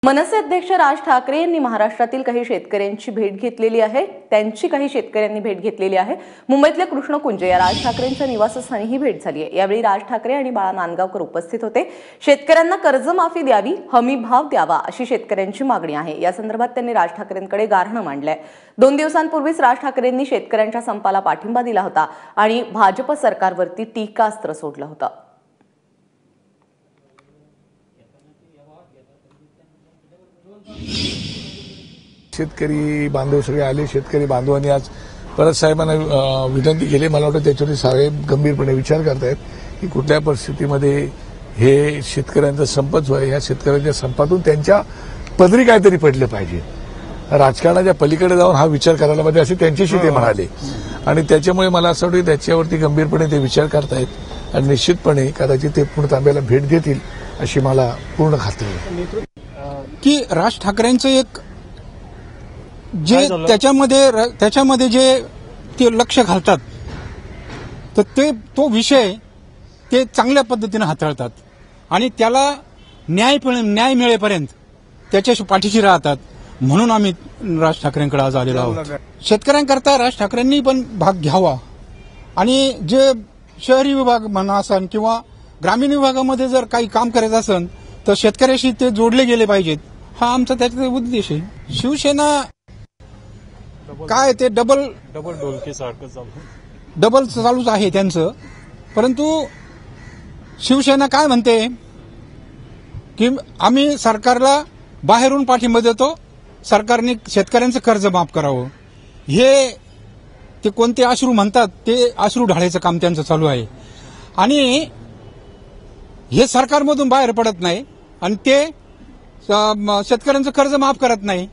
मनसे अध्यक्ष राज ठाकरे यांनी महाराष्ट्रातील काही शेतकऱ्यांची भेट घेतलेली आहे. त्यांची काही शेतकऱ्यांनी भेट घेतलेली आहे. मुंबईतल्या कृष्णकुंज या राज ठाकरेंच्या निवासस्थानी ही भेट झाली आहे. यावेळी राज ठाकरे आणि बाळा नांदगावकर उपस्थित होते. शेतकऱ्यांना कर्जमाफी द्यावी, हमी भाव द्यावा अशी शेतकऱ्यांची मागणी आहे. या संदर्भात त्यांनी राज ठाकरेंकडे गाऱ्हाणे मांडलंय. 2 दिवसांपूर्वीच राज ठाकरेंनी शेतकऱ्यांच्या संपाला पाठिंबा दिला होता आणि भाजप सरकारवरती टीकास्त्र सोडलं होतं. शेतकरी बांधव सगळे आले. शेतकरी बांधवांनी आज परत साहेबांना विनंती केली. मला वाटतं त्याच्यावरती साहेब गंभीरपणे विचार करतायत की कुठल्या परिस्थितीमध्ये हे शेतकऱ्यांचा संपच व्हाय. या शेतकऱ्यांच्या संपातून त्यांच्या पदरी काहीतरी पडलं पाहिजे. राजकारणाच्या पलीकडे जाऊन हा विचार करायला पाहिजे असे त्यांच्याशी ते म्हणाले. आणि त्याच्यामुळे मला असं वाटतं त्याच्यावरती गंभीरपणे ते विचार करतायत आणि निश्चितपणे कदाचित ते पूर्ण तांब्याला भेट देतील अशी मला पूर्ण खात्री आहे. की राज ठाकरेंचं एक जे त्याच्यामध्ये जे ते लक्ष घालतात तर तो विषय ते चांगल्या पद्धतीने हाताळतात आणि त्याला न्याय मिळेपर्यंत त्याच्या पाठीशी राहतात. म्हणून आम्ही राज ठाकरेंकडे आज आलेलो आहोत. शेतकऱ्यांकरता राज ठाकरेंनी पण भाग घ्यावा आणि जे शहरी विभाग म्हणा असन किंवा ग्रामीण विभागामध्ये जर काही काम करायचं असेल तर शेतकऱ्याशी ते जोडले गेले पाहिजेत. हा आमचा त्याचा उद्देश आहे. शिवसेना काय ते डबल चालूच आहे त्यांचं. परंतु शिवसेना काय म्हणते की आम्ही सरकारला बाहेरून पाठिंबा देतो, सरकारने शेतकऱ्यांचं कर्ज माफ करावं. हे ते कोणते अश्रू म्हणतात ते अश्रू ढाळायचं काम त्यांचं चालू आहे आणि हे सरकारमधून बाहेर पडत नाही आणि ते शेतकऱ्यांचं कर्ज माफ करत नाही.